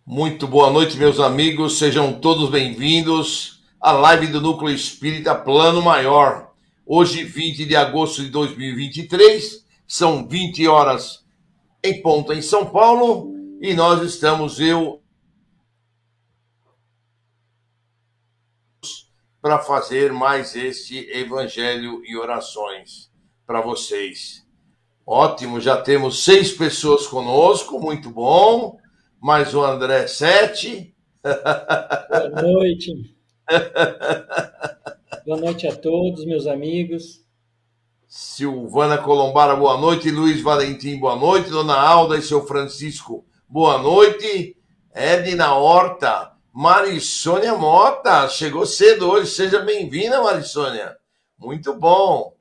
Muito boa noite, meus amigos. Sejam todos bem-vindos à live do Núcleo Espírita Plano Maior. Hoje, 20 de agosto de 2023, são 20 horas em ponto em São Paulo e nós estamos, para fazer mais este Evangelho e orações para vocês. Ótimo, já temos 6 pessoas conosco, muito bom. Mais o André, 7. Boa noite. Boa noite a todos, meus amigos. Silvana Colombara, boa noite. Luiz Valentim, boa noite. Dona Alda e seu Francisco, boa noite. Edna Horta, Marissônia Mota, chegou cedo hoje. Seja bem-vinda, Marissônia. Muito bom.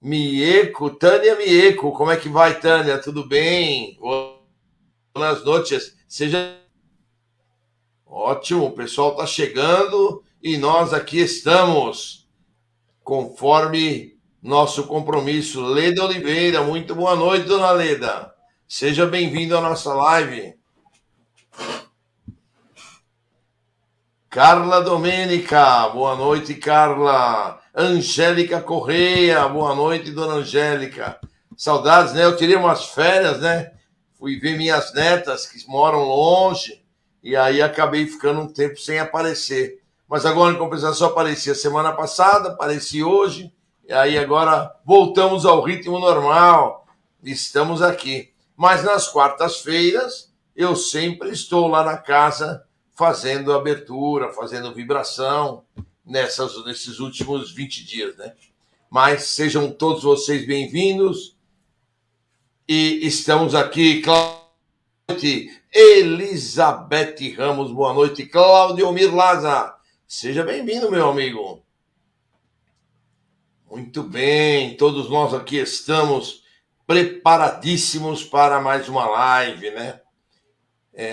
Mieco, Tânia Mieco, como é que vai, Tânia? Tudo bem? Boas noites. Seja ótimo, o pessoal está chegando e nós aqui estamos, conforme nosso compromisso. Leda Oliveira, muito boa noite, dona Leda. Seja bem-vindo à nossa live. Carla Domênica, boa noite, Carla. Angélica Correia, boa noite, dona Angélica. Saudades, né? Eu tirei umas férias, né? Fui ver minhas netas que moram longe e aí acabei ficando um tempo sem aparecer. Mas agora, em compensação, apareci a semana passada, apareci hoje, e aí agora voltamos ao ritmo normal. Estamos aqui. Mas nas quartas-feiras, eu sempre estou lá na casa fazendo abertura, fazendo vibração nesses últimos 20 dias, né? Mas sejam todos vocês bem-vindos. E estamos aqui, Elizabeth Ramos, boa noite. Claudio Mirlaza, seja bem-vindo, meu amigo. Muito bem, todos nós aqui estamos preparadíssimos para mais uma live, né?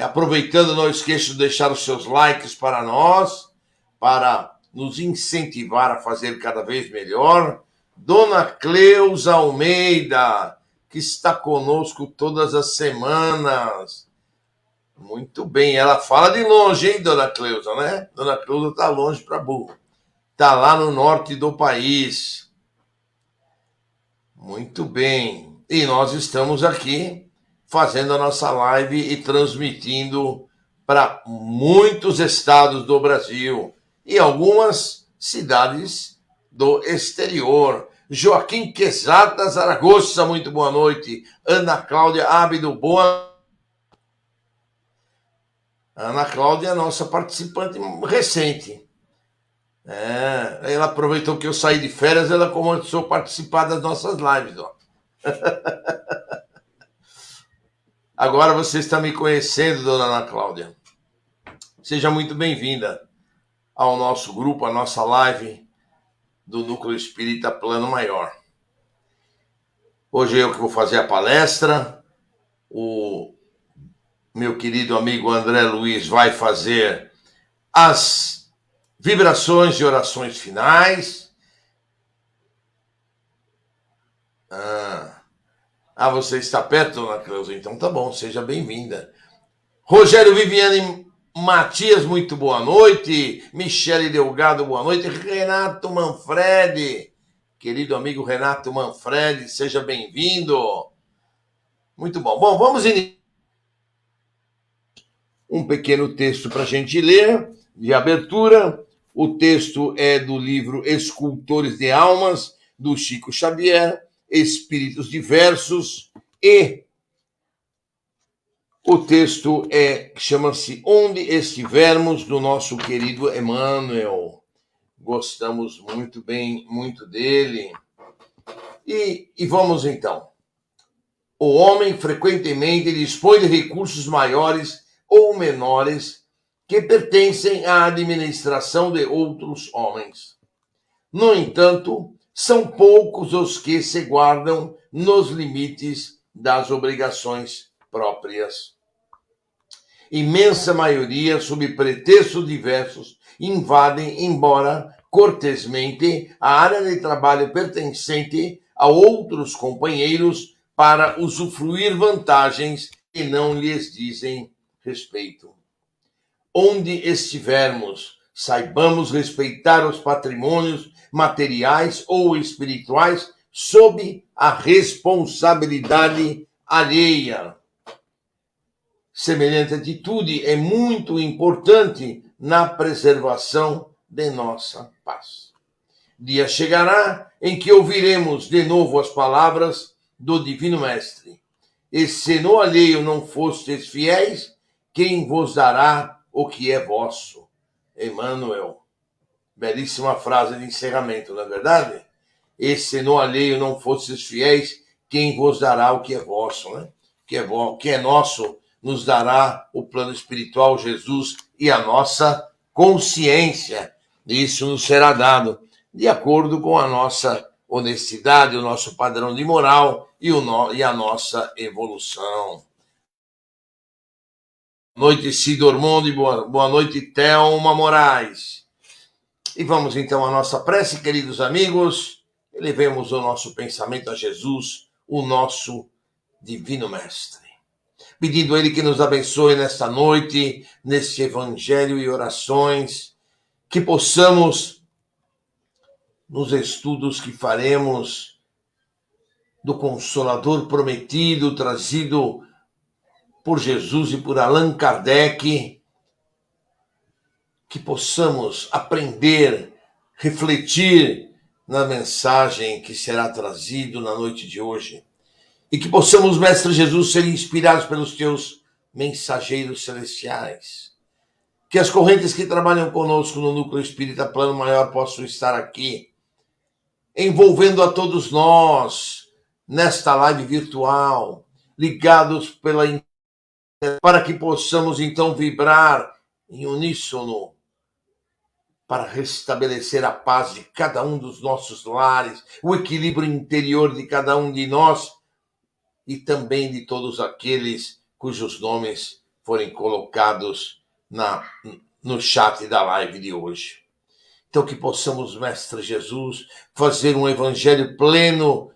Aproveitando, não esqueça de deixar os seus likes para nós, para nos incentivar a fazer cada vez melhor. Dona Cleusa Almeida, que está conosco todas as semanas. Muito bem, ela fala de longe, hein, Dona Cleusa, né? Dona Cleusa está longe para burro. Está lá no norte do país. Muito bem. E nós estamos aqui fazendo a nossa live e transmitindo para muitos estados do Brasil e algumas cidades do exterior. Joaquim Quezada Zaragoza, muito boa noite. Ana Cláudia Ábido, boa. Ana Cláudia é a nossa participante recente. Ela aproveitou que eu saí de férias, ela começou a participar das nossas lives. Ó. Agora você está me conhecendo, dona Ana Cláudia. Seja muito bem-vinda ao nosso grupo, à nossa live do Núcleo Espírita Plano Maior. Hoje eu que vou fazer a palestra, o meu querido amigo André Luiz vai fazer as vibrações e orações finais. Você está perto, dona Cleusa? Então tá bom, seja bem-vinda. Rogério Viviane Matias, muito boa noite. Michele Delgado, boa noite. Renato Manfredi, querido amigo Renato Manfredi, seja bem-vindo. Muito bom. Bom, vamos iniciar um pequeno texto para a gente ler, de abertura. O texto é do livro Escultores de Almas, do Chico Xavier, Espíritos Diversos, e o texto chama-se Onde Estivermos, do nosso querido Emmanuel. Gostamos muito dele. E vamos então. O homem frequentemente dispõe de recursos maiores ou menores que pertencem à administração de outros homens. No entanto, são poucos os que se guardam nos limites das obrigações próprias. Imensa maioria, sob pretextos diversos, invadem, embora cortesmente, a área de trabalho pertencente a outros companheiros para usufruir vantagens que não lhes dizem respeito. Onde estivermos, saibamos respeitar os patrimônios materiais ou espirituais sob a responsabilidade alheia. Semelhante atitude é muito importante na preservação de nossa paz. Dia chegará em que ouviremos de novo as palavras do Divino Mestre. E se no alheio não fostes fiéis, quem vos dará o que é vosso? Emmanuel. Belíssima frase de encerramento, não é verdade? E se no alheio não fostes fiéis, quem vos dará o que é vosso, né? O que é nosso nos dará o plano espiritual, Jesus, e a nossa consciência. Isso nos será dado de acordo com a nossa honestidade, o nosso padrão de moral e a nossa evolução. Boa noite, Cid Ormondo, boa noite, Thelma Moraes. E vamos então à nossa prece, queridos amigos. Elevemos o nosso pensamento a Jesus, o nosso Divino Mestre. Pedindo a Ele que nos abençoe nesta noite, neste evangelho e orações, que possamos, nos estudos que faremos do Consolador prometido, trazido por Jesus e por Allan Kardec, que possamos aprender, refletir na mensagem que será trazido na noite de hoje. E que possamos, Mestre Jesus, ser inspirados pelos teus mensageiros celestiais. Que as correntes que trabalham conosco no Núcleo Espírita Plano Maior possam estar aqui, envolvendo a todos nós nesta live virtual, ligados pela internet, para que possamos então vibrar em uníssono para restabelecer a paz de cada um dos nossos lares, o equilíbrio interior de cada um de nós e também de todos aqueles cujos nomes forem colocados no chat da live de hoje. Então que possamos, Mestre Jesus, fazer um evangelho pleno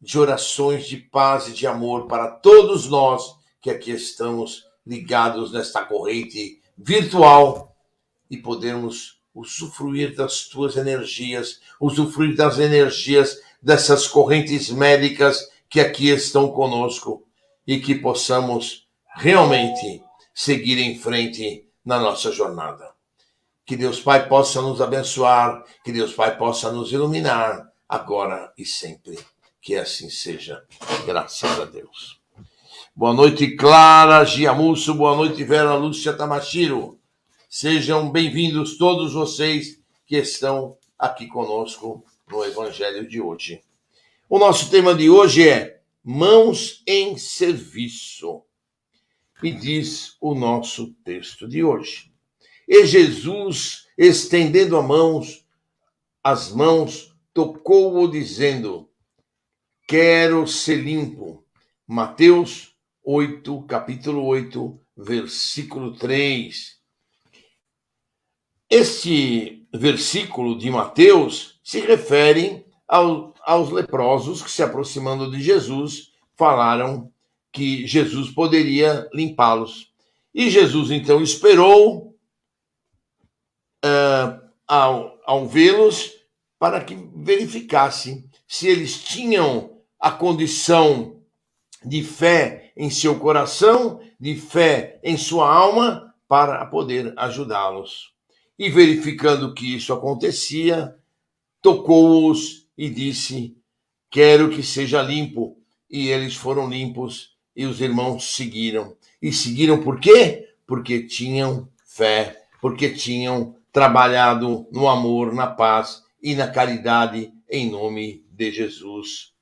de orações de paz e de amor para todos nós que aqui estamos ligados nesta corrente virtual e podermos usufruir das tuas energias, usufruir das energias dessas correntes médicas que aqui estão conosco e que possamos realmente seguir em frente na nossa jornada. Que Deus Pai possa nos abençoar, que Deus Pai possa nos iluminar agora e sempre. Que assim seja, graças a Deus. Boa noite, Clara Giamusso, boa noite, Vera Lúcia Tamashiro. Sejam bem-vindos todos vocês que estão aqui conosco no Evangelho de hoje. O nosso tema de hoje é mãos em serviço. E diz o nosso texto de hoje. E Jesus, estendendo as mãos, tocou-o dizendo, quero ser limpo. Mateus 8, capítulo 8, versículo 3. Este versículo de Mateus se refere aos leprosos que, se aproximando de Jesus, falaram que Jesus poderia limpá-los. E Jesus, então, esperou ao vê-los para que verificasse se eles tinham a condição de fé em seu coração, de fé em sua alma, para poder ajudá-los. E verificando que isso acontecia, tocou-os e disse, quero que seja limpo. E eles foram limpos e os irmãos seguiram. E seguiram por quê? Porque tinham fé, porque tinham trabalhado no amor, na paz e na caridade em nome de Jesus.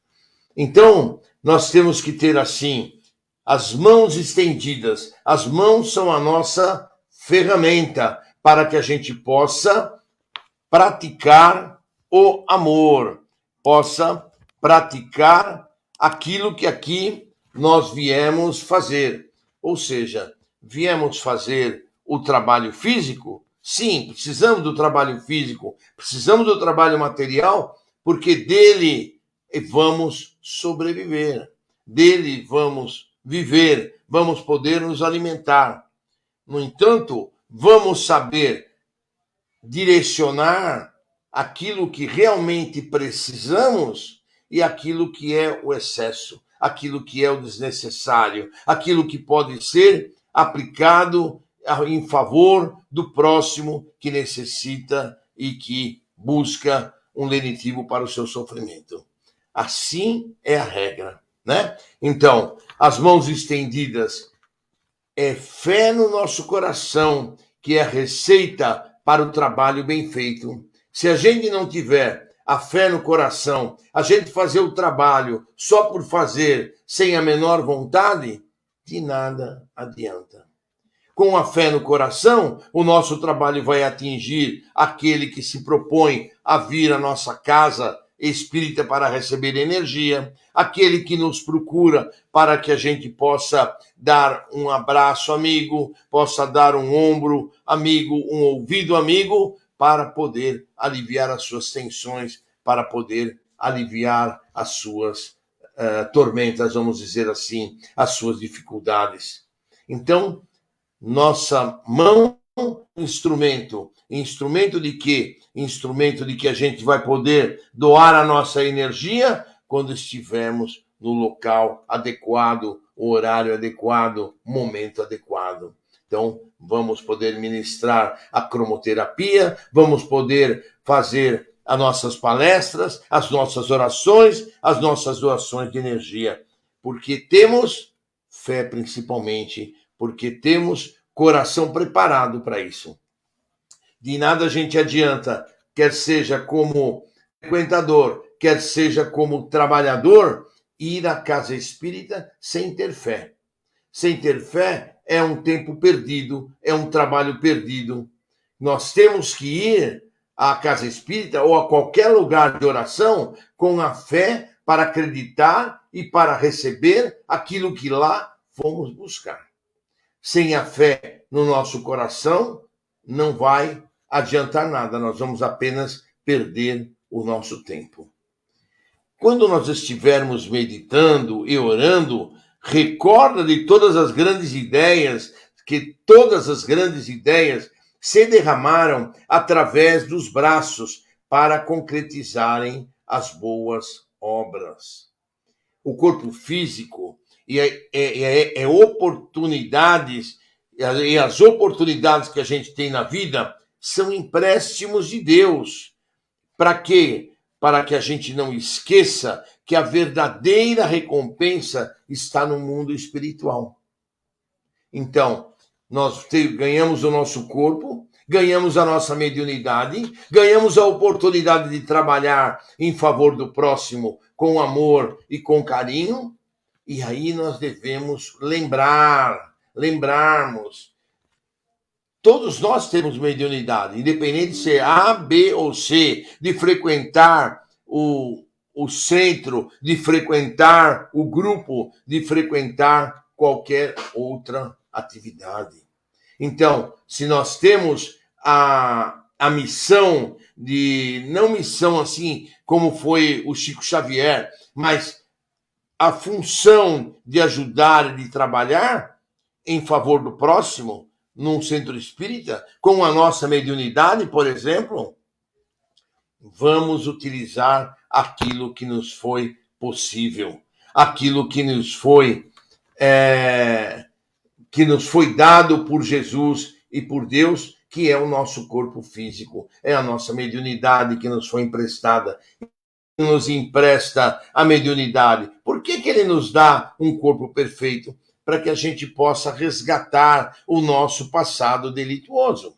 Então, nós temos que ter assim, as mãos estendidas. As mãos são a nossa ferramenta para que a gente possa praticar o amor, possa praticar aquilo que aqui nós viemos fazer. Ou seja, viemos fazer o trabalho físico? Sim, precisamos do trabalho físico, precisamos do trabalho material, porque dele vamos sobreviver, dele vamos viver, vamos poder nos alimentar. No entanto, vamos saber direcionar aquilo que realmente precisamos e aquilo que é o excesso, aquilo que é o desnecessário, aquilo que pode ser aplicado em favor do próximo que necessita e que busca um lenitivo para o seu sofrimento. Assim é a regra, né? Então, as mãos estendidas é fé no nosso coração, que é a receita para o trabalho bem feito. Se a gente não tiver a fé no coração, a gente fazer o trabalho só por fazer, sem a menor vontade, de nada adianta. Com a fé no coração, o nosso trabalho vai atingir aquele que se propõe a vir à nossa casa espírita para receber energia, aquele que nos procura para que a gente possa dar um abraço amigo, possa dar um ombro amigo, um ouvido amigo, para poder aliviar as suas tensões, para poder aliviar as suas tormentas, vamos dizer assim, as suas dificuldades. Então, nossa mão, instrumento. Instrumento de quê? Instrumento de que a gente vai poder doar a nossa energia quando estivermos no local adequado, horário adequado, momento adequado. Então, vamos poder ministrar a cromoterapia, vamos poder fazer as nossas palestras, as nossas orações, as nossas doações de energia, porque temos fé principalmente, porque temos coração preparado para isso. De nada a gente adianta, quer seja como frequentador, quer seja como trabalhador, ir à casa espírita sem ter fé. Sem ter fé é um tempo perdido, é um trabalho perdido. Nós temos que ir à casa espírita ou a qualquer lugar de oração com a fé para acreditar e para receber aquilo que lá fomos buscar. Sem a fé no nosso coração, não vai adiantar nada, nós vamos apenas perder o nosso tempo. Quando nós estivermos meditando e orando, recorda de todas as grandes ideias, que todas as grandes ideias se derramaram através dos braços para concretizarem as boas obras. O corpo físico e oportunidades, e as oportunidades que a gente tem na vida são empréstimos de Deus. Para quê? Para que a gente não esqueça que a verdadeira recompensa está no mundo espiritual. Então, nós ganhamos o nosso corpo, ganhamos a nossa mediunidade, ganhamos a oportunidade de trabalhar em favor do próximo com amor e com carinho, e aí nós devemos lembrarmos. Todos nós temos mediunidade, independente de ser A, B ou C, de frequentar o centro, de frequentar o grupo, de frequentar qualquer outra atividade. Então, se nós temos a missão não missão assim como foi o Chico Xavier, mas a função de ajudar e de trabalhar em favor do próximo, num centro espírita, com a nossa mediunidade, por exemplo, vamos utilizar aquilo que nos foi possível, aquilo que nos foi dado por Jesus e por Deus, que é o nosso corpo físico, é a nossa mediunidade que nos foi emprestada. Nos empresta a mediunidade? Por que ele nos dá um corpo perfeito? Para que a gente possa resgatar o nosso passado delituoso.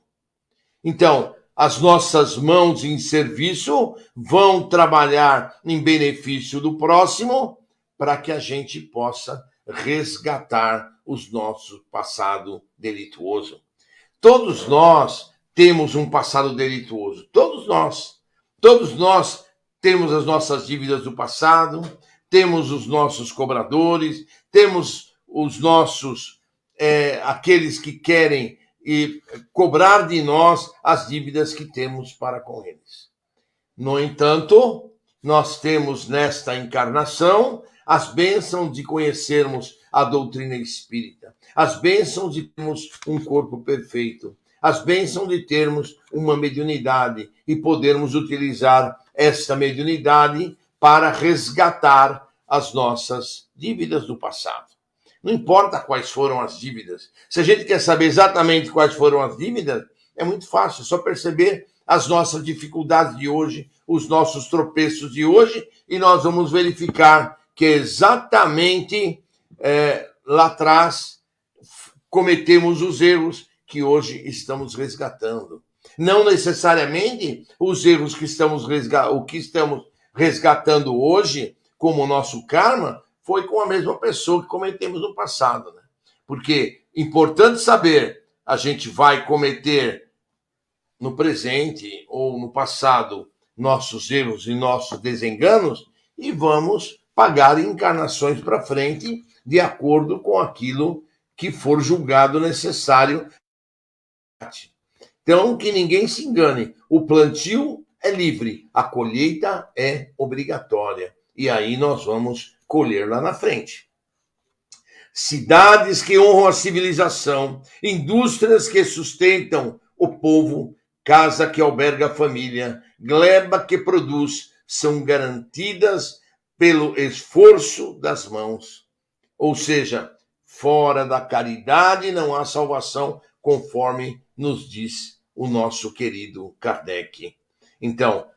Então, as nossas mãos em serviço vão trabalhar em benefício do próximo para que a gente possa resgatar o nosso passado delituoso. Todos nós temos um passado delituoso. Todos nós temos as nossas dívidas do passado, temos os nossos cobradores, temos os nossos, aqueles que querem cobrar de nós as dívidas que temos para com eles. No entanto, nós temos nesta encarnação as bênçãos de conhecermos a doutrina espírita. As bênçãos de termos um corpo perfeito, as bênçãos de termos uma mediunidade e podermos utilizar esta mediunidade para resgatar as nossas dívidas do passado. Não importa quais foram as dívidas. Se a gente quer saber exatamente quais foram as dívidas, é muito fácil, é só perceber as nossas dificuldades de hoje, os nossos tropeços de hoje, e nós vamos verificar que exatamente lá atrás cometemos os erros que hoje estamos resgatando. Não necessariamente os erros que estamos resgatando hoje, como o nosso karma, foi com a mesma pessoa que cometemos no passado. Né? Porque é importante saber, a gente vai cometer no presente ou no passado nossos erros e nossos desenganos e vamos pagar encarnações para frente de acordo com aquilo que for julgado necessário. Então, que ninguém se engane, o plantio é livre, a colheita é obrigatória. E aí nós vamos colher lá na frente. Cidades que honram a civilização, indústrias que sustentam o povo, casa que alberga a família, gleba que produz, são garantidas pelo esforço das mãos. Ou seja, fora da caridade não há salvação, conforme nos diz o nosso querido Kardec. Então,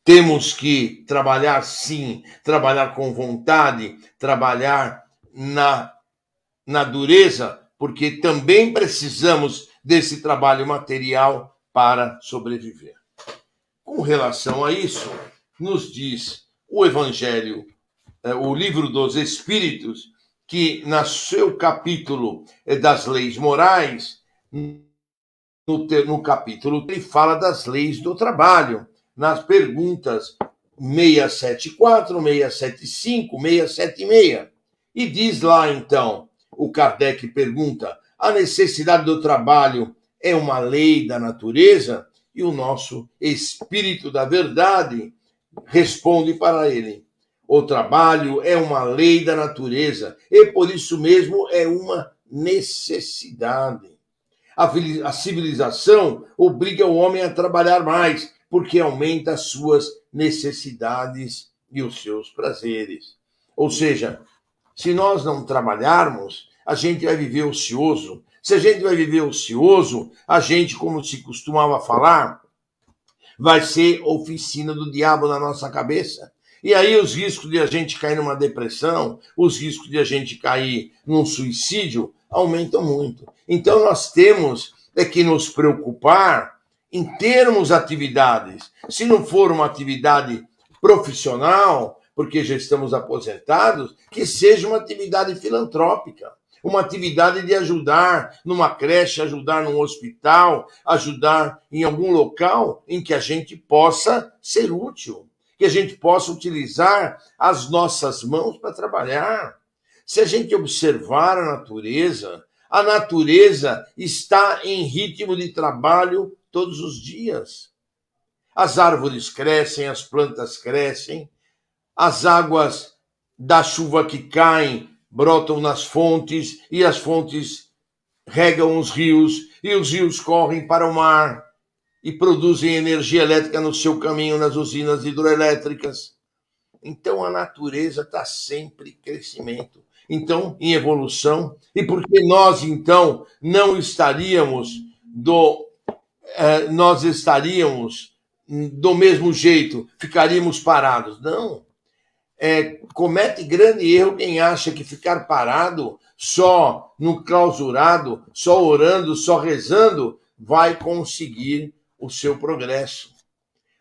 temos que trabalhar sim, trabalhar com vontade, trabalhar na dureza, porque também precisamos desse trabalho material para sobreviver. Com relação a isso, nos diz o Evangelho, o Livro dos Espíritos, que no seu capítulo das leis morais, no capítulo, ele fala das leis do trabalho, nas perguntas 674, 675, 676. E diz lá, então, o Kardec pergunta, a necessidade do trabalho é uma lei da natureza? E o nosso Espírito da Verdade responde para ele, o trabalho é uma lei da natureza e por isso mesmo é uma necessidade. A civilização obriga o homem a trabalhar mais, porque aumenta as suas necessidades e os seus prazeres. Ou seja, se nós não trabalharmos, a gente vai viver ocioso. Se a gente vai viver ocioso, a gente, como se costumava falar, vai ser oficina do diabo na nossa cabeça. E aí os riscos de a gente cair numa depressão, os riscos de a gente cair num suicídio aumentam muito. Então nós temos que nos preocupar em termos atividades. Se não for uma atividade profissional, porque já estamos aposentados, que seja uma atividade filantrópica, uma atividade de ajudar numa creche, ajudar num hospital, ajudar em algum local em que a gente possa ser útil, que a gente possa utilizar as nossas mãos para trabalhar. Se a gente observar a natureza está em ritmo de trabalho todos os dias. As árvores crescem, as plantas crescem, as águas da chuva que caem brotam nas fontes e as fontes regam os rios e os rios correm para o mar e produzem energia elétrica no seu caminho nas usinas hidroelétricas. Então a natureza está sempre em crescimento, então em evolução. E por que nós então não estaríamos do mesmo jeito, ficaríamos parados? Não. Comete grande erro quem acha que ficar parado, só no clausurado, só orando, só rezando, vai conseguir o seu progresso.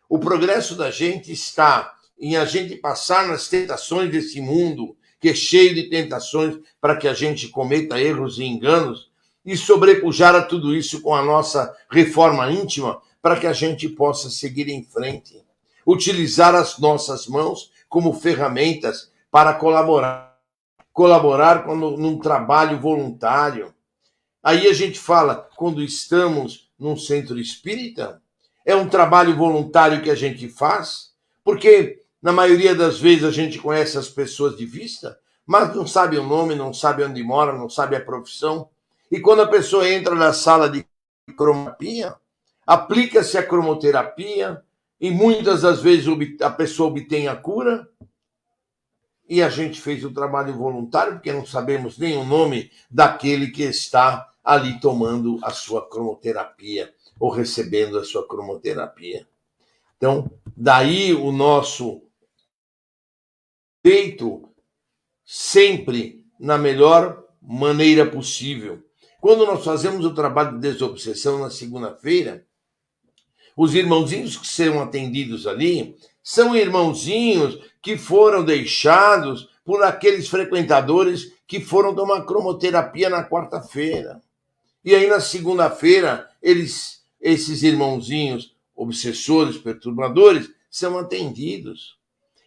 O progresso da gente está em a gente passar nas tentações desse mundo, que é cheio de tentações para que a gente cometa erros e enganos, e sobrepujar a tudo isso com a nossa reforma íntima, para que a gente possa seguir em frente. Utilizar as nossas mãos como ferramentas para colaborar num trabalho voluntário. Aí a gente fala, quando estamos num centro espírita, é um trabalho voluntário que a gente faz, porque na maioria das vezes a gente conhece as pessoas de vista, mas não sabe o nome, não sabe onde mora, não sabe a profissão. E quando a pessoa entra na sala de cromoterapia, aplica-se a cromoterapia e muitas das vezes a pessoa obtém a cura. E a gente fez o trabalho voluntário, porque não sabemos nem o nome daquele que está ali tomando a sua cromoterapia ou recebendo a sua cromoterapia. Então, daí o nosso feito sempre na melhor maneira possível. Quando nós fazemos o trabalho de desobsessão na segunda-feira, os irmãozinhos que serão atendidos ali são irmãozinhos que foram deixados por aqueles frequentadores que foram tomar cromoterapia na quarta-feira. E aí, na segunda-feira, esses irmãozinhos obsessores, perturbadores, são atendidos.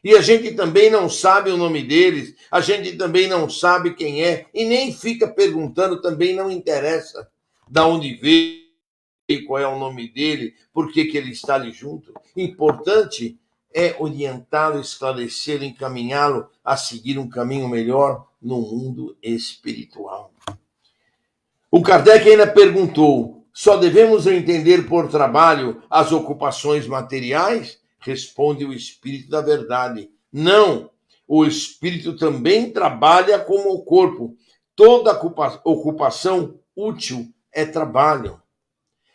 E a gente também não sabe o nome deles, a gente também não sabe quem é, e nem fica perguntando, também não interessa de onde veio, qual é o nome dele, por que ele está ali junto. Importante é orientá-lo, esclarecê-lo, encaminhá-lo a seguir um caminho melhor no mundo espiritual. O Kardec ainda perguntou: só devemos entender por trabalho as ocupações materiais? Responde o Espírito da Verdade: não, o Espírito também trabalha como o corpo. Toda ocupação útil é trabalho.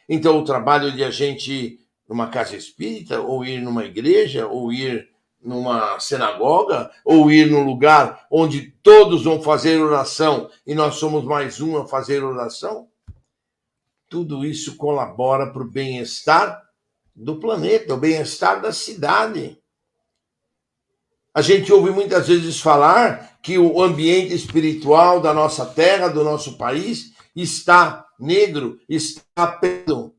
Então, o trabalho de a gente ir numa casa espírita, ou ir numa igreja, ou ir numa sinagoga, ou ir num lugar onde todos vão fazer oração e nós somos mais um a fazer oração, tudo isso colabora para o bem-estar do planeta, o bem-estar da cidade. A gente ouve muitas vezes falar que o ambiente espiritual da nossa terra, do nosso país, está negro, está preto.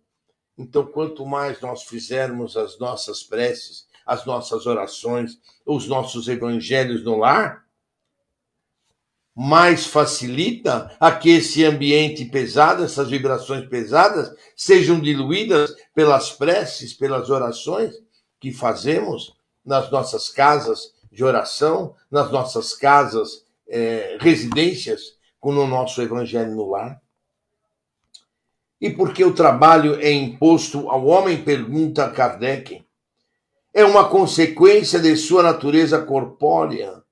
Então, quanto mais nós fizermos as nossas preces, as nossas orações, os nossos evangelhos no lar, mais facilita a que esse ambiente pesado, essas vibrações pesadas, sejam diluídas pelas preces, pelas orações que fazemos nas nossas casas de oração, nas nossas casas, residências, com o nosso evangelho no lar. E por que o trabalho é imposto ao homem? Pergunta Kardec. É uma consequência de sua natureza corpórea.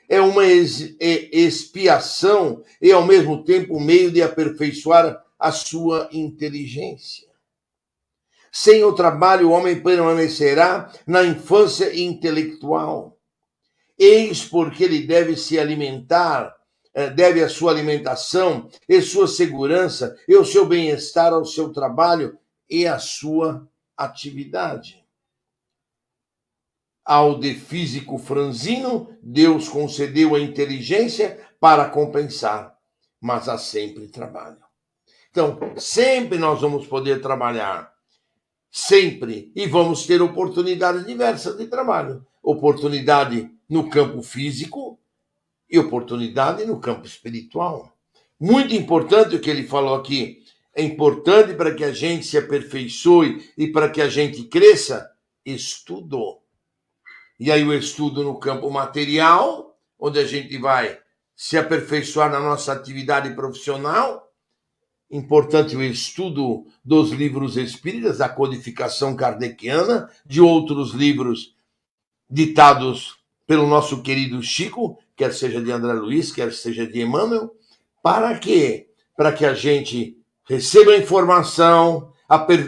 É uma expiação e, ao mesmo tempo, um meio de aperfeiçoar a sua inteligência. Sem o trabalho, o homem permanecerá na infância intelectual. Eis porque ele deve se alimentar, deve a sua alimentação e sua segurança e o seu bem-estar ao seu trabalho e à sua atividade. Ao de físico franzino, Deus concedeu a inteligência para compensar, mas há sempre trabalho. Então, sempre nós vamos poder trabalhar, sempre, e vamos ter oportunidades diversas de trabalho. Oportunidade no campo físico e oportunidade no campo espiritual. Muito importante o que ele falou aqui. É importante para que a gente se aperfeiçoe e para que a gente cresça, estudo. E aí o estudo no campo material, onde a gente vai se aperfeiçoar na nossa atividade profissional. Importante o estudo dos livros espíritas, da codificação kardeciana, de outros livros ditados pelo nosso querido Chico, quer seja de André Luiz, quer seja de Emmanuel. Para quê? Para que a gente receba informação,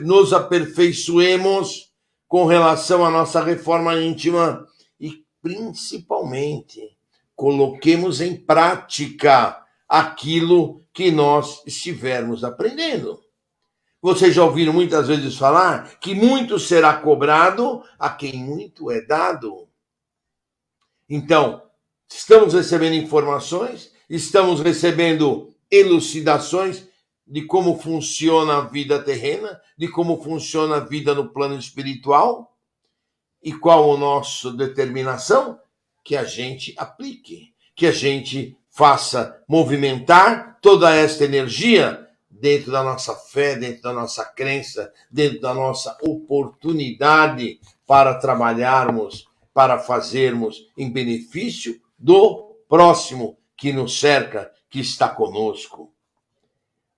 nos aperfeiçoemos com relação à nossa reforma íntima e, principalmente, coloquemos em prática aquilo que nós estivermos aprendendo. Vocês já ouviram muitas vezes falar que muito será cobrado a quem muito é dado. Então, estamos recebendo informações, estamos recebendo elucidações de como funciona a vida terrena, de como funciona a vida no plano espiritual e qual a nossa determinação, que a gente aplique, que a gente faça movimentar toda esta energia dentro da nossa fé, dentro da nossa crença, dentro da nossa oportunidade para trabalharmos, para fazermos em benefício do próximo, que nos cerca, que está conosco.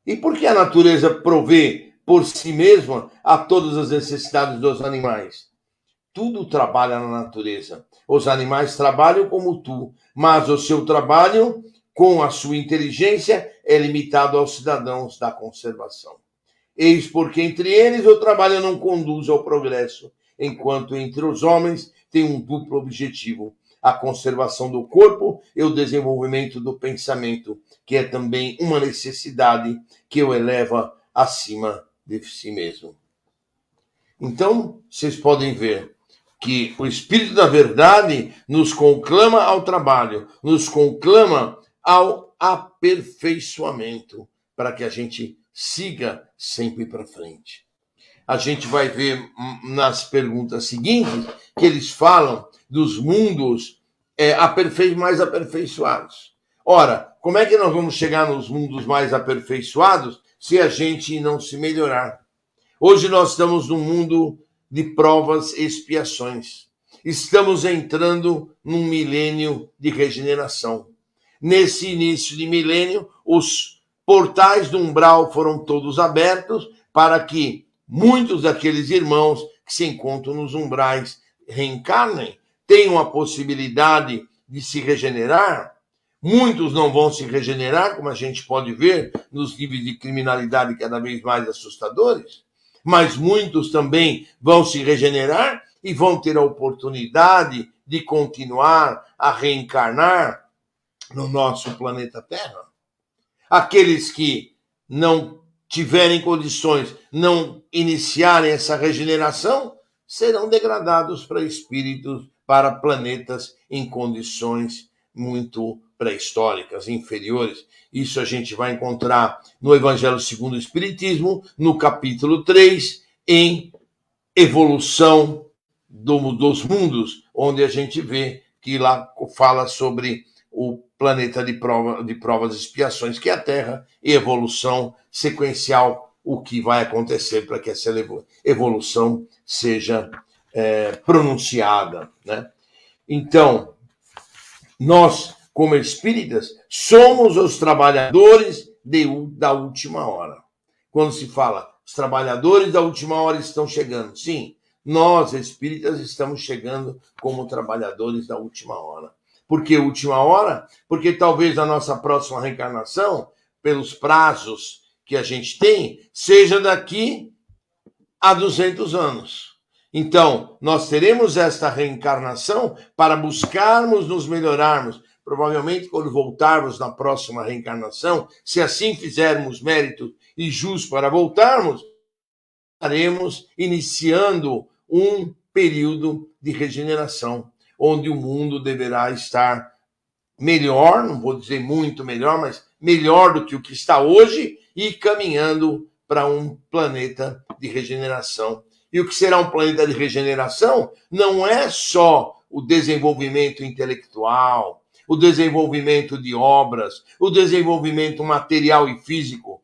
E por que a natureza provê por si mesma a todas as necessidades dos animais? Tudo trabalha na natureza. Os animais trabalham como tu, mas o seu trabalho, com a sua inteligência, é limitado aos cidadãos da conservação. Eis porque entre eles o trabalho não conduz ao progresso, enquanto entre os homens tem um duplo objetivo: a conservação do corpo e o desenvolvimento do pensamento, que é também uma necessidade que o eleva acima de si mesmo. Então, vocês podem ver que o Espírito da Verdade nos conclama ao trabalho, nos conclama ao aperfeiçoamento, para que a gente siga sempre para frente. A gente vai ver nas perguntas seguintes que eles falam dos mundos mais aperfeiçoados. Ora, como é que nós vamos chegar nos mundos mais aperfeiçoados se a gente não se melhorar? Hoje nós estamos num mundo de provas e expiações. Estamos entrando num milênio de regeneração. Nesse início de milênio, os portais do umbral foram todos abertos para que muitos daqueles irmãos que se encontram nos umbrais reencarnem, tenham a possibilidade de se regenerar. Muitos não vão se regenerar, como a gente pode ver nos níveis de criminalidade cada vez mais assustadores, mas muitos também vão se regenerar e vão ter a oportunidade de continuar a reencarnar no nosso planeta Terra. Aqueles que não tiverem condições, não iniciarem essa regeneração, serão degradados para espíritos, para planetas em condições muito pré-históricas, inferiores. Isso a gente vai encontrar no Evangelho segundo o Espiritismo, no capítulo 3, em Evolução dos Mundos, onde a gente vê que lá fala sobre o planeta de provas e expiações, que é a Terra, e evolução sequencial, o que vai acontecer para que essa evolução seja pronunciada, né? Então, nós, como espíritas, somos os trabalhadores da última hora. Quando se fala, os trabalhadores da última hora estão chegando. Sim, nós, espíritas, estamos chegando como trabalhadores da última hora. Por que última hora? Porque talvez a nossa próxima reencarnação, pelos prazos que a gente tem, seja daqui a 200 anos. Então, nós teremos esta reencarnação para buscarmos nos melhorarmos. Provavelmente, quando voltarmos na próxima reencarnação, se assim fizermos mérito e jus para voltarmos, estaremos iniciando um período de regeneração, onde o mundo deverá estar melhor, não vou dizer muito melhor, mas melhor do que o que está hoje, e caminhando para um planeta de regeneração. E o que será um planeta de regeneração não é só o desenvolvimento intelectual, o desenvolvimento de obras, o desenvolvimento material e físico,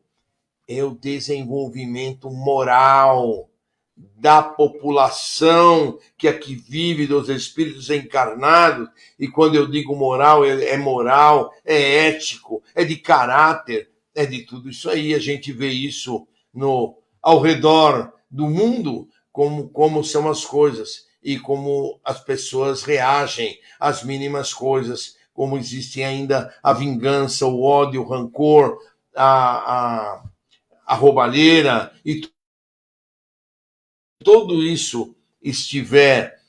é o desenvolvimento moral da população que aqui vive, dos espíritos encarnados. E quando eu digo moral, é moral, é ético, é de caráter, é de tudo isso aí. A gente vê isso ao redor do mundo, como são as coisas e como as pessoas reagem às mínimas coisas, como existem ainda a vingança, o ódio, o rancor, a roubalheira, e tudo isso estiver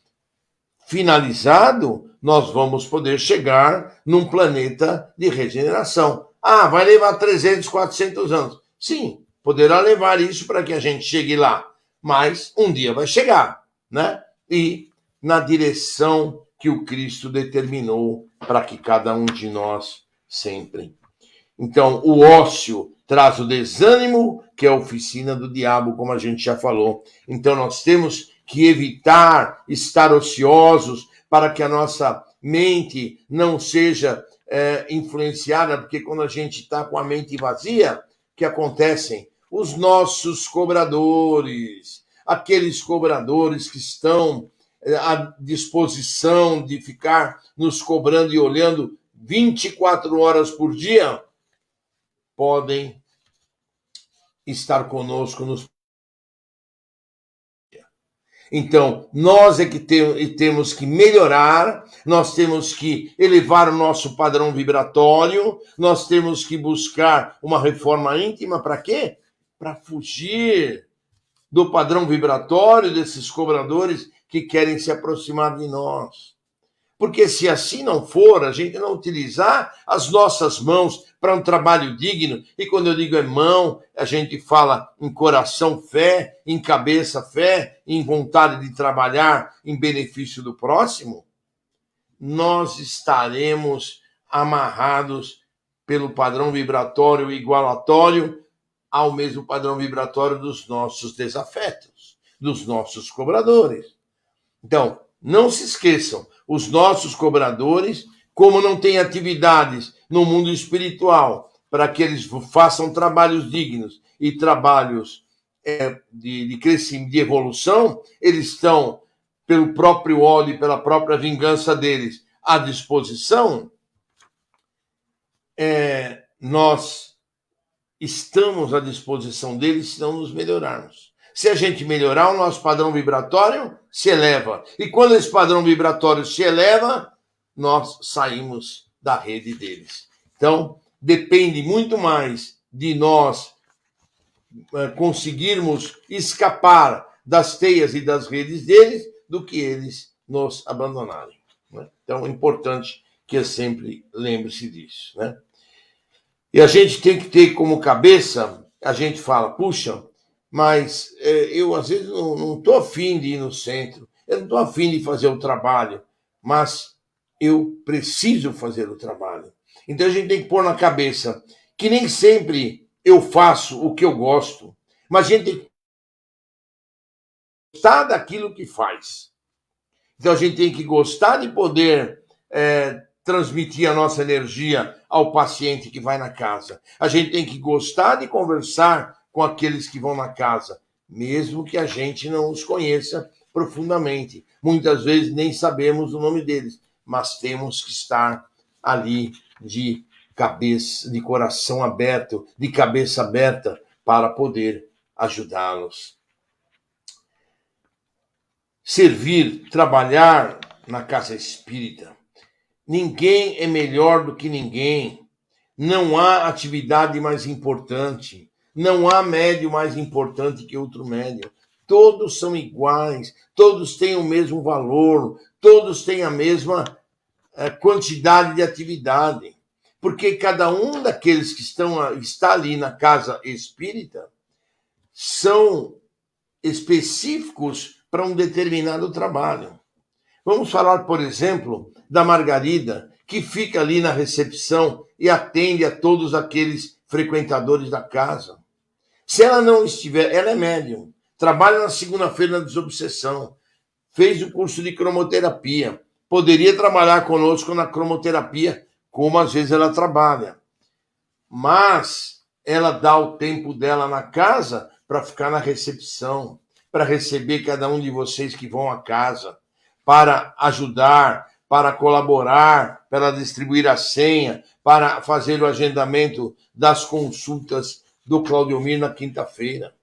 finalizado, nós vamos poder chegar num planeta de regeneração. Ah, vai levar 300, 400 anos. Sim, poderá levar isso para que a gente chegue lá, mas um dia vai chegar, né? E na direção que o Cristo determinou para que cada um de nós sempre. Então, o ócio traz o desânimo, que é a oficina do diabo, como a gente já falou. Então, nós temos que evitar estar ociosos para que a nossa mente não seja influenciada, porque quando a gente está com a mente vazia, o que acontecem? Os nossos cobradores, aqueles cobradores que estão à disposição de ficar nos cobrando e olhando 24 horas por dia, podem estar conosco nos. Então, nós é que temos que melhorar, nós temos que elevar o nosso padrão vibratório, nós temos que buscar uma reforma íntima, para quê? Para fugir do padrão vibratório desses cobradores que querem se aproximar de nós. Porque se assim não for, a gente não utilizar as nossas mãos para um trabalho digno, e quando eu digo é mão, a gente fala em coração fé, em cabeça fé, em vontade de trabalhar em benefício do próximo, nós estaremos amarrados pelo padrão vibratório igualatório ao mesmo padrão vibratório dos nossos desafetos, dos nossos cobradores. Então, não se esqueçam, os nossos cobradores, como não têm atividades no mundo espiritual para que eles façam trabalhos dignos e trabalhos de crescimento, de evolução, eles estão, pelo próprio ódio e pela própria vingança deles, à disposição. Nós estamos à disposição deles se não nos melhorarmos. Se a gente melhorar, o nosso padrão vibratório se eleva. E quando esse padrão vibratório se eleva, nós saímos da rede deles. Então, depende muito mais de nós conseguirmos escapar das teias e das redes deles do que eles nos abandonarem. Então, é importante que eu sempre lembre-se disso. E a gente tem que ter como cabeça, a gente fala, puxa, mas eu às vezes não estou afim de ir no centro, eu não estou afim de fazer o trabalho, mas eu preciso fazer o trabalho. Então a gente tem que pôr na cabeça que nem sempre eu faço o que eu gosto, mas a gente tem que gostar daquilo que faz. Então a gente tem que gostar de poder transmitir a nossa energia ao paciente que vai na casa. A gente tem que gostar de conversar com aqueles que vão na casa, mesmo que a gente não os conheça profundamente. Muitas vezes nem sabemos o nome deles, mas temos que estar ali de cabeça, de coração aberto, de cabeça aberta, para poder ajudá-los. Servir, trabalhar na casa espírita. Ninguém é melhor do que ninguém. Não há atividade mais importante. Não há médium mais importante que outro médium. Todos são iguais. Todos têm o mesmo valor. Todos têm a mesma quantidade de atividade. Porque cada um daqueles que está ali na casa espírita são específicos para um determinado trabalho. Vamos falar, por exemplo, da Margarida, que fica ali na recepção e atende a todos aqueles frequentadores da casa. Se ela não estiver, ela é médium, trabalha na segunda-feira na desobsessão, fez o curso de cromoterapia, poderia trabalhar conosco na cromoterapia, como às vezes ela trabalha. Mas ela dá o tempo dela na casa para ficar na recepção, para receber cada um de vocês que vão à casa, para ajudar, para colaborar, para distribuir a senha, para fazer o agendamento das consultas do Claudiomir na quinta-feira.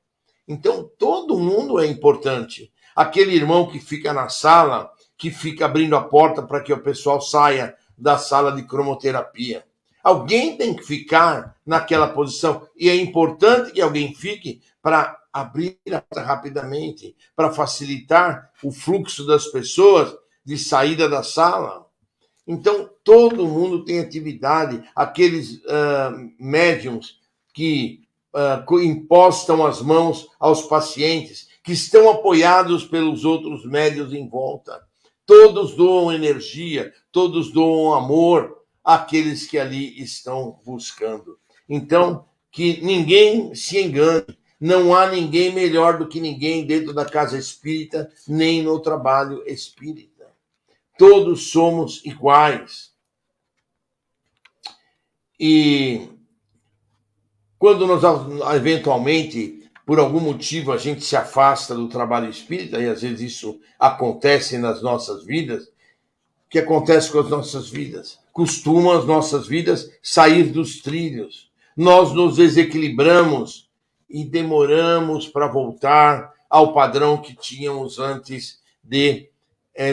Então, todo mundo é importante. Aquele irmão que fica na sala, que fica abrindo a porta para que o pessoal saia da sala de cromoterapia. Alguém tem que ficar naquela posição. E é importante que alguém fique para abrir a porta rapidamente, para facilitar o fluxo das pessoas de saída da sala. Então, todo mundo tem atividade. Aqueles médiums que impostam as mãos aos pacientes, que estão apoiados pelos outros médiuns em volta. Todos doam energia, todos doam amor àqueles que ali estão buscando. Então, que ninguém se engane. Não há ninguém melhor do que ninguém dentro da casa espírita, nem no trabalho espírita. Todos somos iguais. E quando nós, eventualmente, por algum motivo, a gente se afasta do trabalho espírita, e às vezes isso acontece nas nossas vidas, que acontece com as nossas vidas? Costumam as nossas vidas sair dos trilhos. Nós nos desequilibramos e demoramos para voltar ao padrão que tínhamos antes de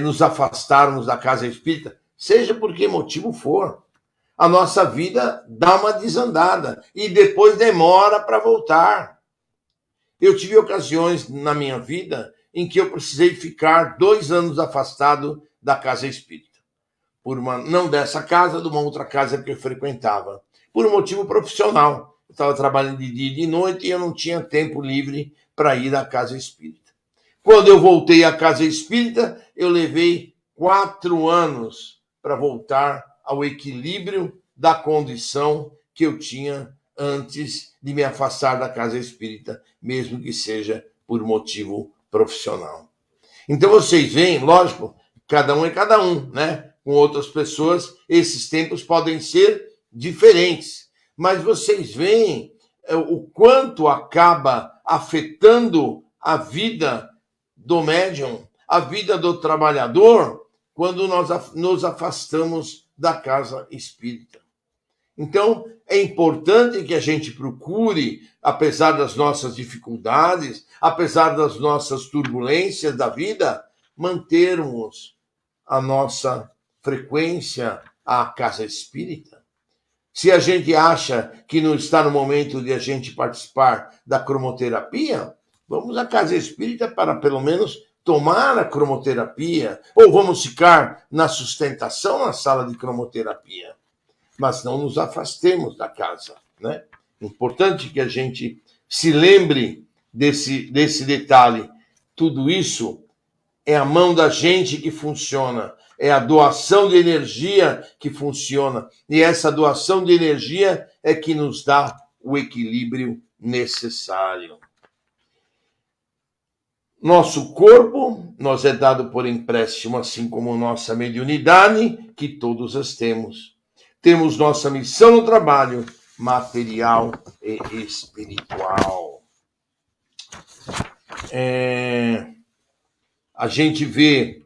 nos afastarmos da casa espírita, seja por que motivo for. A nossa vida dá uma desandada e depois demora para voltar. Eu tive ocasiões na minha vida em que eu precisei ficar 2 anos afastado da casa espírita. Não dessa casa, de uma outra casa que eu frequentava. Por um motivo profissional. Eu estava trabalhando de dia e de noite e eu não tinha tempo livre para ir à casa espírita. Quando eu voltei à casa espírita, eu levei 4 anos para voltar ao equilíbrio da condição que eu tinha antes de me afastar da casa espírita, mesmo que seja por motivo profissional. Então vocês veem, lógico, cada um é cada um, né? Com outras pessoas, esses tempos podem ser diferentes, mas vocês veem o quanto acaba afetando a vida do médium, a vida do trabalhador, quando nós nos afastamos da casa espírita. Então, é importante que a gente procure, apesar das nossas dificuldades, apesar das nossas turbulências da vida, mantermos a nossa frequência à casa espírita. Se a gente acha que não está no momento de a gente participar da cromoterapia, vamos à casa espírita para, pelo menos, tomar a cromoterapia, ou vamos ficar na sustentação na sala de cromoterapia. Mas não nos afastemos da casa, né? É importante que a gente se lembre desse detalhe. Tudo isso é a mão da gente que funciona, é a doação de energia que funciona, e essa doação de energia é que nos dá o equilíbrio necessário. Nosso corpo nos é dado por empréstimo, assim como nossa mediunidade, que todos as temos. Temos nossa missão no trabalho, material e espiritual. A gente vê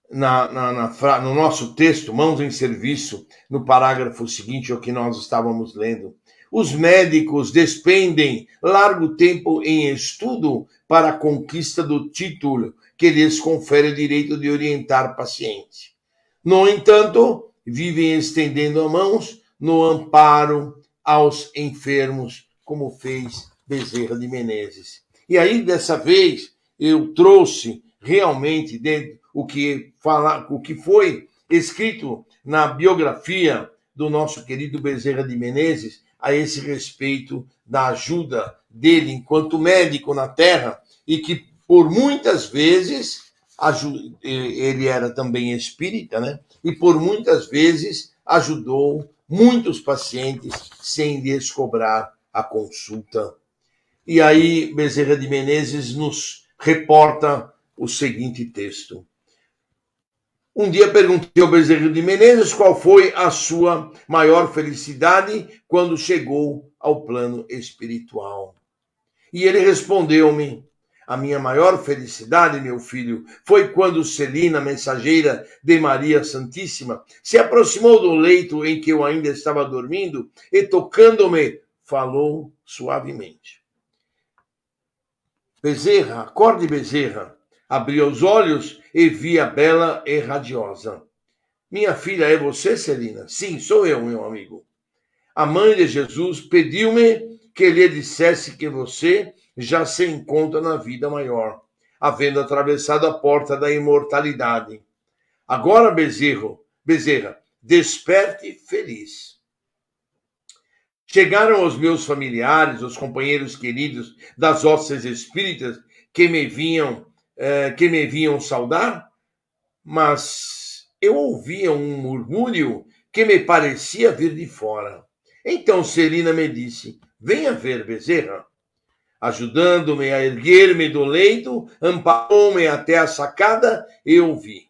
no nosso texto, Mãos em Serviço, no parágrafo seguinte, o que nós estávamos lendo. Os médicos despendem largo tempo em estudo para a conquista do título que lhes confere o direito de orientar paciente. No entanto, vivem estendendo as mãos no amparo aos enfermos, como fez Bezerra de Menezes. E aí, dessa vez, eu trouxe realmente o que foi escrito na biografia do nosso querido Bezerra de Menezes a esse respeito da ajuda dele enquanto médico na Terra, e que por muitas vezes ele era também espírita, né? E por muitas vezes ajudou muitos pacientes sem lhes cobrar a consulta. E aí Bezerra de Menezes nos reporta o seguinte texto. Um dia perguntei ao Bezerra de Menezes qual foi a sua maior felicidade quando chegou ao plano espiritual. E ele respondeu-me: a minha maior felicidade, meu filho, foi quando Celina, mensageira de Maria Santíssima, se aproximou do leito em que eu ainda estava dormindo e, tocando-me, falou suavemente. Bezerra, acorde, Bezerra. Abri os olhos e via bela e radiosa. Minha filha, é você, Celina? Sim, sou eu, meu amigo. A mãe de Jesus pediu-me que lhe dissesse que você já se encontra na vida maior, havendo atravessado a porta da imortalidade. Agora, Bezerra, desperte feliz. Chegaram os meus familiares, os companheiros queridos das hostes espíritas que me vinham saudar, mas eu ouvia um murmúrio que me parecia vir de fora. Então Celina me disse: venha ver, Bezerra. Ajudando-me a erguer-me do leito, amparou-me até a sacada e ouvi.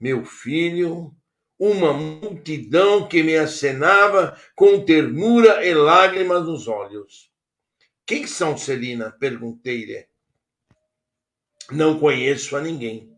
Meu filho, uma multidão que me acenava com ternura e lágrimas nos olhos. Quem são, Celina? Perguntei-lhe. Não conheço a ninguém.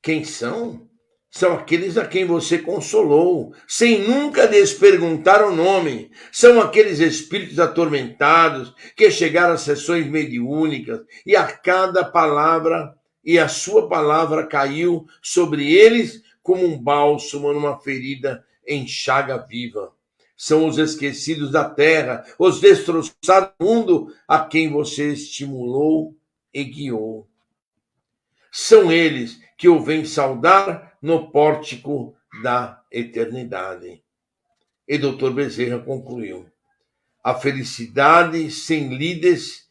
Quem são? São aqueles a quem você consolou, sem nunca lhes perguntar o nome. São aqueles espíritos atormentados que chegaram às sessões mediúnicas e a cada palavra e a sua palavra caiu sobre eles como um bálsamo numa ferida em chaga viva. São os esquecidos da terra, os destroçados do mundo a quem você estimulou e guiou. São eles que o vêm saudar no pórtico da eternidade. E Dr. Bezerra concluiu: a felicidade sem lindes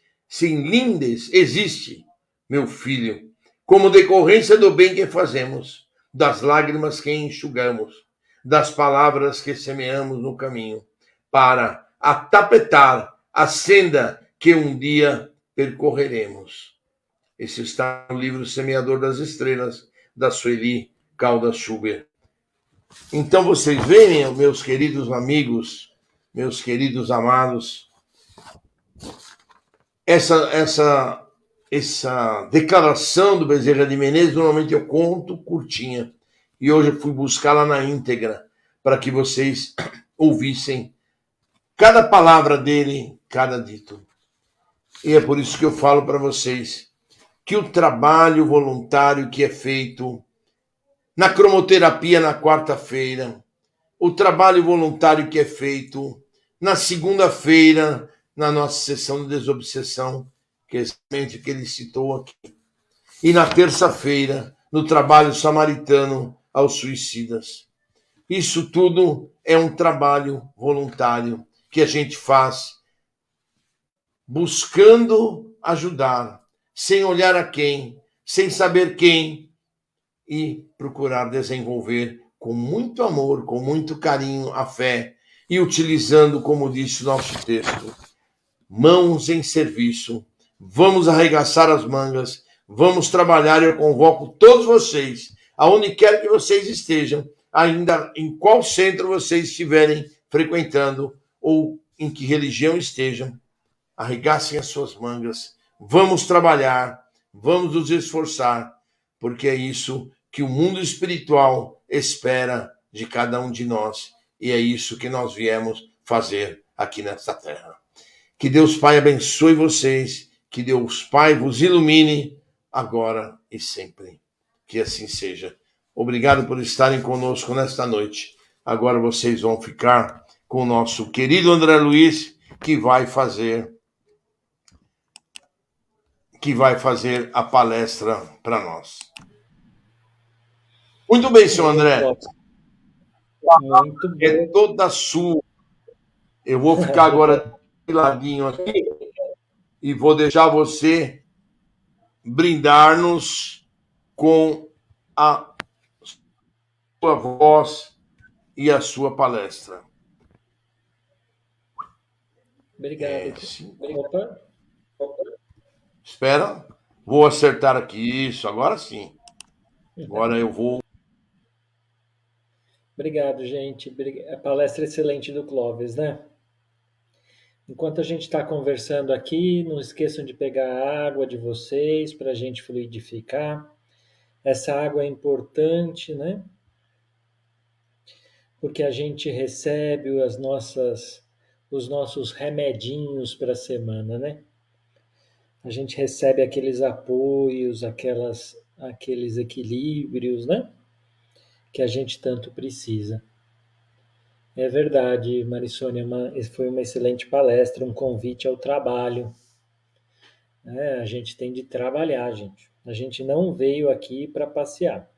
existe, meu filho, como decorrência do bem que fazemos, das lágrimas que enxugamos, das palavras que semeamos no caminho, para atapetar a senda que um dia percorreremos. Esse está no livro Semeador das Estrelas, da Sueli Caldas Schubert. Então vocês veem, meus queridos amigos, meus queridos amados, essa declaração do Bezerra de Menezes, normalmente eu conto curtinha. E hoje eu fui buscá-la na íntegra, para que vocês ouvissem cada palavra dele, cada dito. E é por isso que eu falo para vocês que o trabalho voluntário que é feito na cromoterapia na quarta-feira, o trabalho voluntário que é feito na segunda-feira, na nossa sessão de desobsessão, que é exatamente o que ele citou aqui, e na terça-feira, no trabalho samaritano aos suicidas. Isso tudo é um trabalho voluntário que a gente faz buscando ajudar, sem olhar a quem, sem saber quem, e procurar desenvolver com muito amor, com muito carinho a fé, e utilizando, como disse o nosso texto, mãos em serviço. Vamos arregaçar as mangas, vamos trabalhar. Eu convoco todos vocês, aonde quer que vocês estejam, ainda em qual centro vocês estiverem frequentando, ou em que religião estejam, arregassem as suas mangas, vamos trabalhar, vamos nos esforçar, porque é isso que o mundo espiritual espera de cada um de nós, e é isso que nós viemos fazer aqui nesta terra. Que Deus Pai abençoe vocês, que Deus Pai vos ilumine agora e sempre. Que assim seja. Obrigado por estarem conosco nesta noite. Agora vocês vão ficar com o nosso querido André Luiz, que vai fazer a palestra para nós. Muito bem, senhor André. Muito bom. É toda sua. Eu vou ficar agora de ladinho aqui e vou deixar você brindar-nos com a sua voz e a sua palestra. Obrigado. Opa. Espera, vou acertar aqui. Isso, agora sim. Agora eu vou. Obrigado, gente. A palestra excelente do Clóvis, né? Enquanto a gente está conversando aqui, não esqueçam de pegar a água de vocês para a gente fluidificar. Essa água é importante, né? Porque a gente recebe os nossos remedinhos para a semana, né? A gente recebe aqueles apoios, aqueles equilíbrios, né? Que a gente tanto precisa. É verdade, Marissônia, foi uma excelente palestra, um convite ao trabalho. A gente tem de trabalhar, gente. A gente não veio aqui para passear.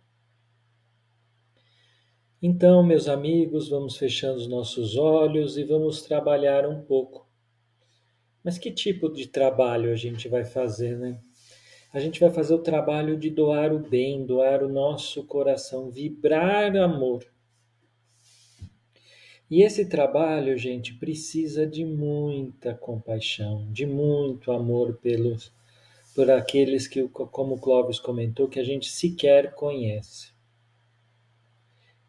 Então, meus amigos, vamos fechando os nossos olhos e vamos trabalhar um pouco. Mas que tipo de trabalho a gente vai fazer, né? A gente vai fazer o trabalho de doar o bem, doar o nosso coração, vibrar amor. E esse trabalho, gente, precisa de muita compaixão, de muito amor por aqueles que, como o Clóvis comentou, que a gente sequer conhece.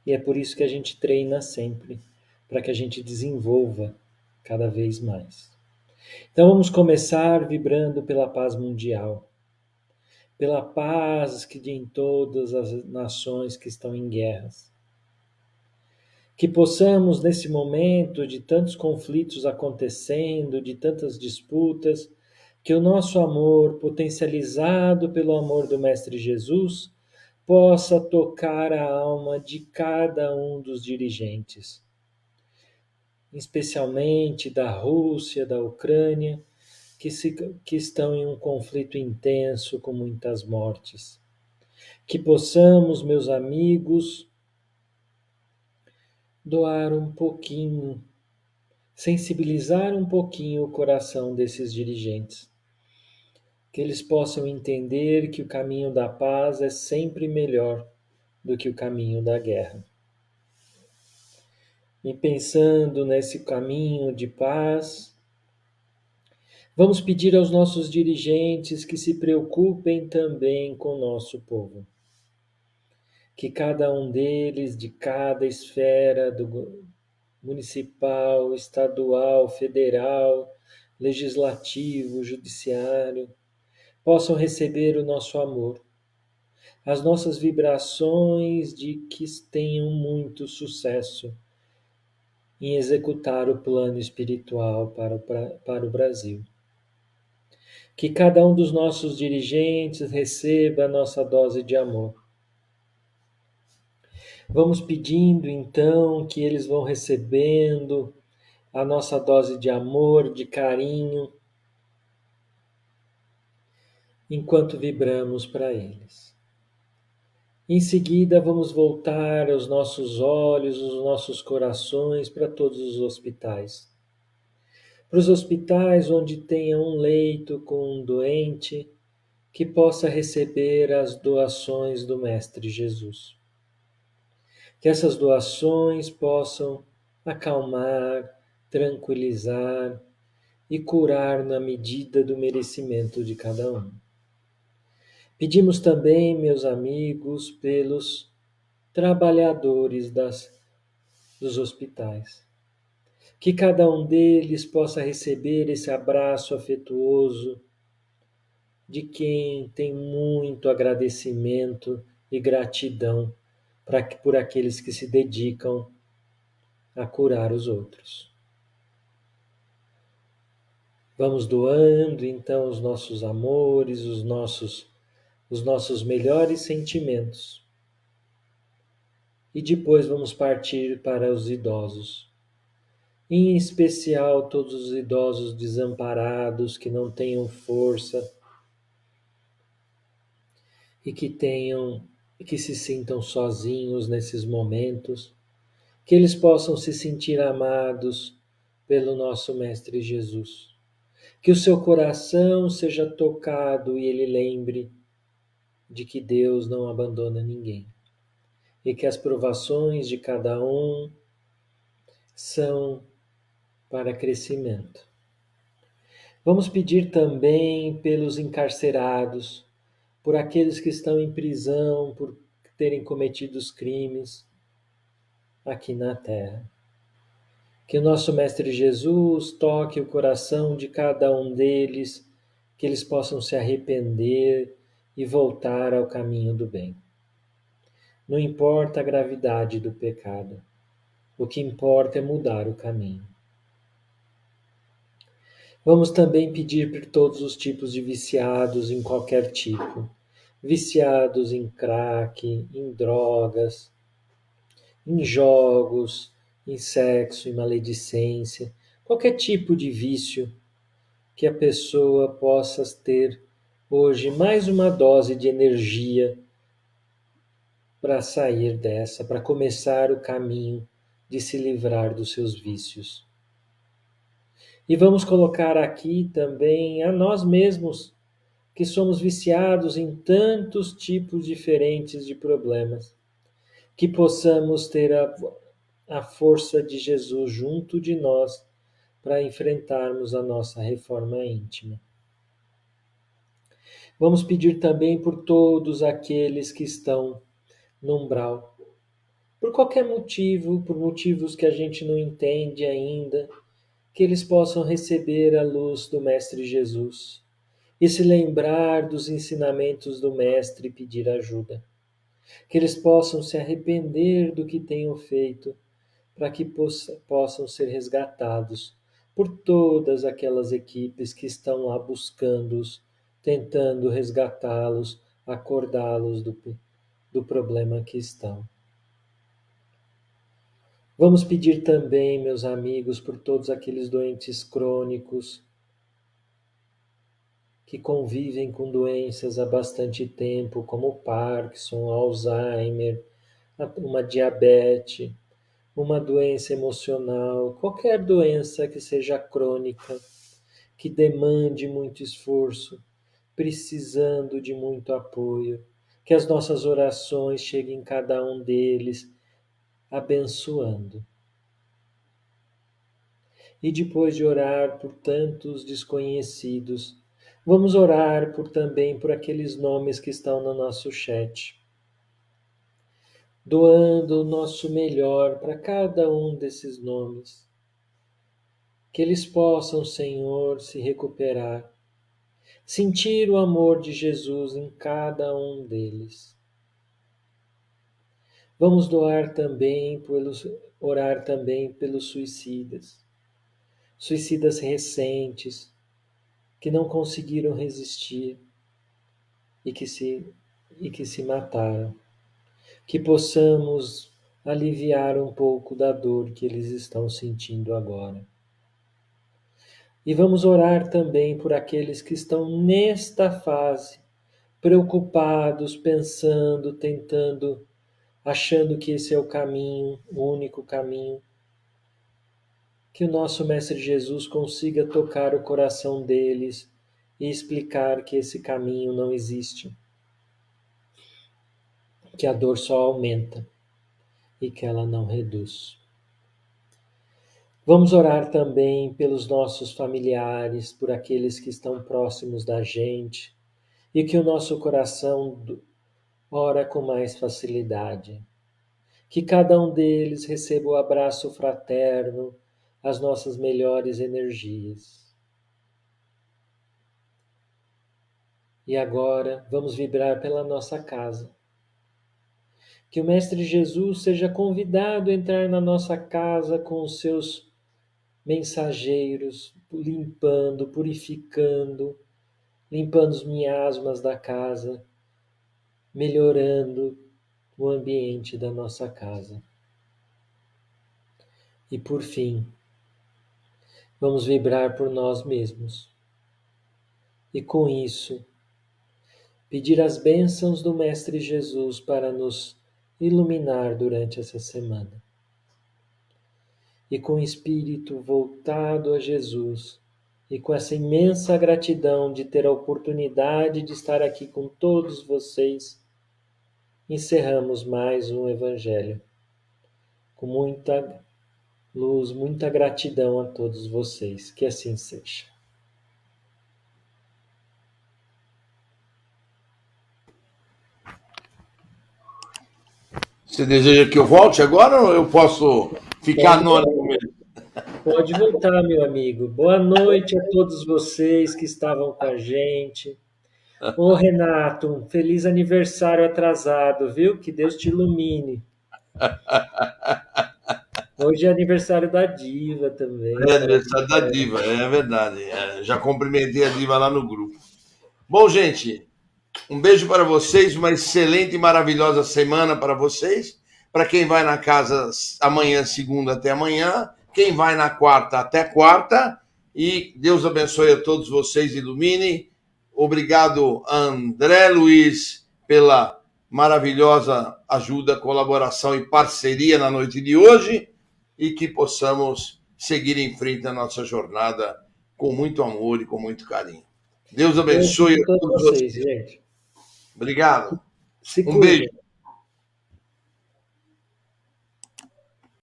E é por isso que a gente treina sempre, para que a gente desenvolva cada vez mais. Então vamos começar vibrando pela paz mundial. pela paz que em todas as nações que estão em guerras. Que possamos, nesse momento de tantos conflitos acontecendo, de tantas disputas, que o nosso amor, potencializado pelo amor do Mestre Jesus, possa tocar a alma de cada um dos dirigentes, especialmente da Rússia, da Ucrânia, que estão em um conflito intenso com muitas mortes. Que possamos, meus amigos, doar um pouquinho, sensibilizar um pouquinho o coração desses dirigentes. Que eles possam entender que o caminho da paz é sempre melhor do que o caminho da guerra. E pensando nesse caminho de paz, vamos pedir aos nossos dirigentes que se preocupem também com o nosso povo. Que cada um deles, de cada esfera do municipal, estadual, federal, legislativo, judiciário, possam receber o nosso amor, as nossas vibrações de que tenham muito sucesso em executar o plano espiritual para o Brasil. Que cada um dos nossos dirigentes receba a nossa dose de amor. Vamos pedindo então que eles vão recebendo a nossa dose de amor, de carinho, enquanto vibramos para eles. Em seguida, vamos voltar os nossos olhos, os nossos corações para todos os hospitais. Para os hospitais onde tenha um leito com um doente que possa receber as doações do Mestre Jesus. Que essas doações possam acalmar, tranquilizar e curar na medida do merecimento de cada um. Pedimos também, meus amigos, pelos trabalhadores dos hospitais. Que cada um deles possa receber esse abraço afetuoso de quem tem muito agradecimento e gratidão por aqueles que se dedicam a curar os outros. Vamos doando então os nossos amores, os nossos melhores sentimentos. E depois vamos partir para os idosos. Em especial todos os idosos desamparados que não tenham força e que se sintam sozinhos nesses momentos, que eles possam se sentir amados pelo nosso Mestre Jesus. Que o seu coração seja tocado e ele lembre de que Deus não abandona ninguém e que as provações de cada um são para crescimento. Vamos pedir também pelos encarcerados, por aqueles que estão em prisão por terem cometido os crimes aqui na Terra. Que o nosso Mestre Jesus toque o coração de cada um deles, que eles possam se arrepender e voltar ao caminho do bem. Não importa a gravidade do pecado, o que importa é mudar o caminho. Vamos também pedir por todos os tipos de viciados em qualquer tipo. Viciados em crack, em drogas, em jogos, em sexo, em maledicência, qualquer tipo de vício que a pessoa possa ter hoje mais uma dose de energia para sair dessa, para começar o caminho de se livrar dos seus vícios. E vamos colocar aqui também a nós mesmos, que somos viciados em tantos tipos diferentes de problemas, que possamos ter a força de Jesus junto de nós para enfrentarmos a nossa reforma íntima. Vamos pedir também por todos aqueles que estão no umbral, por qualquer motivo, por motivos que a gente não entende ainda, que eles possam receber a luz do Mestre Jesus, e se lembrar dos ensinamentos do Mestre e pedir ajuda. Que eles possam se arrepender do que tenham feito, para que possam ser resgatados por todas aquelas equipes que estão lá buscando-os, tentando resgatá-los, acordá-los do problema que estão. Vamos pedir também, meus amigos, por todos aqueles doentes crônicos que convivem com doenças há bastante tempo, como Parkinson, Alzheimer, uma diabetes, uma doença emocional, qualquer doença que seja crônica, que demande muito esforço, precisando de muito apoio, que as nossas orações cheguem em cada um deles, abençoando. E depois de orar por tantos desconhecidos, vamos orar também por aqueles nomes que estão no nosso chat, doando o nosso melhor para cada um desses nomes. Que eles possam, Senhor, se recuperar, sentir o amor de Jesus em cada um deles. Vamos orar também pelos suicidas recentes, que não conseguiram resistir e que se mataram. Que possamos aliviar um pouco da dor que eles estão sentindo agora. E vamos orar também por aqueles que estão nesta fase, preocupados, pensando, tentando, achando que esse é o caminho, o único caminho. Que o nosso Mestre Jesus consiga tocar o coração deles e explicar que esse caminho não existe, que a dor só aumenta e que ela não reduz. Vamos orar também pelos nossos familiares, por aqueles que estão próximos da gente, e que o nosso coração ora com mais facilidade. Que cada um deles receba o abraço fraterno, as nossas melhores energias. E agora vamos vibrar pela nossa casa. Que o Mestre Jesus seja convidado a entrar na nossa casa com os seus mensageiros, limpando, purificando, limpando os miasmas da casa, melhorando o ambiente da nossa casa. E por fim, vamos vibrar por nós mesmos. E com isso, pedir as bênçãos do Mestre Jesus para nos iluminar durante essa semana. E com o espírito voltado a Jesus, e com essa imensa gratidão de ter a oportunidade de estar aqui com todos vocês, encerramos mais um Evangelho. Com muita luz, muita gratidão a todos vocês. Que assim seja. Você deseja que eu volte agora ou eu posso ficar anônimo mesmo? Pode voltar, meu amigo. Boa noite a todos vocês que estavam com a gente. Ô, Renato, um feliz aniversário atrasado, viu? Que Deus te ilumine. Hoje é aniversário da Diva também. É aniversário da Diva, é verdade. Já cumprimentei a Diva lá no grupo. Bom, gente, um beijo para vocês, uma excelente e maravilhosa semana para vocês. Para quem vai na casa amanhã, segunda até amanhã. Quem vai na quarta, até quarta. E Deus abençoe a todos vocês, ilumine. Obrigado, André Luiz, pela maravilhosa ajuda, colaboração e parceria na noite de hoje. E que possamos seguir em frente na nossa jornada com muito amor e com muito carinho. Deus abençoe a todos vocês, gente. Obrigado. Se Um beijo.